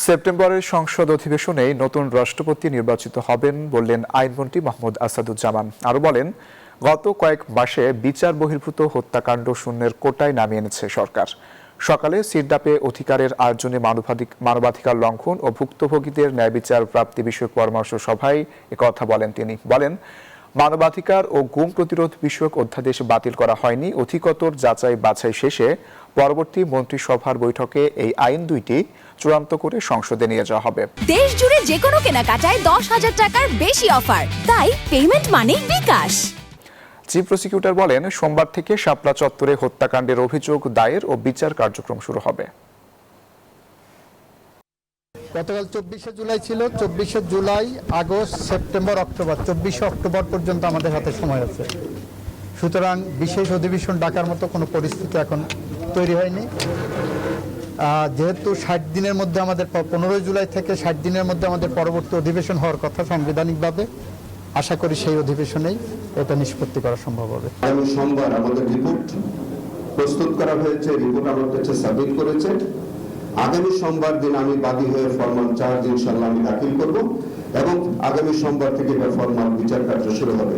সেপ্টেম্বরের সংসদ অধিবেশনেই নতুন রাষ্ট্রপতি নির্বাচিত হবেন বললেন আইনমন্ত্রী মোহাম্মদ আসাদুজ্জামান। আরও বলেন, গত কয়েক মাসে বিচার বহির্ভূত হত্যাকাণ্ড শূন্যের কোটায় নামিয়ে এনেছে সরকার। সকালে সিরডাপে অধিকারের আয়োজনে মানবাধিকার লঙ্ঘন ও ভুক্তভোগীদের ন্যায় বিচার প্রাপ্তি বিষয়ক পরামর্শ সভায় একথা বলেন তিনি। বলেন, মানবাধিকার ও গুম প্রতিরোধ বিষয়ক অধ্যাদেশ বাতিল করা হয়নি। অধিকতর যাচাই বাছাই শেষে পরবর্তী মন্ত্রিসভার বৈঠকে এই আইন দুইটি চূড়ান্ত করে সংসদে নিয়ে যাওয়া হবে। দেশ জুড়ে যে কোনো কেনাকাটায় 10,000 টাকার বেশি অফার, তাই পেমেন্ট মানেই বিকাশ। চিফ প্রসিকিউটর বলেন, সোমবার থেকে শাপলা চত্বরে হত্যাকাণ্ডের অভিযোগ দায়ের ও বিচার কার্যক্রম শুরু হবে। গতকাল 24শে জুলাই ছিল। 24শে জুলাই, আগস্ট, সেপ্টেম্বর, অক্টোবর, 24শে অক্টোবর পর্যন্ত আমাদের হাতে সময় আছে। সুতরাং বিশেষ অধিবেশন ডাকার মতো কোনো পরিস্থিতি এখন তৈরি হয়নি। যেহেতু 60 দিনের মধ্যে আমাদের 15 জুলাই থেকে 60 দিনের মধ্যে আমাদের পরবর্তী অধিবেশন হওয়ার কথা সাংবিধানিকভাবে, আশা করি সেই অধিবেশনেই এটা নিষ্পত্তি করা সম্ভব হবে। আগামী সোমবার আমাদের রিপোর্ট প্রস্তুত করা হয়েছে, রিপোর্ট আমার কাছে সাবমিট করেছে। আগামী সোমবার দিন আমি বাদী হয়ে ফরমাল চার্জ ইনশাআল্লাহ আমি দাখিল করব এবং আগামী সোমবার থেকে ফরমাল বিচার কার্য শুরু হবে।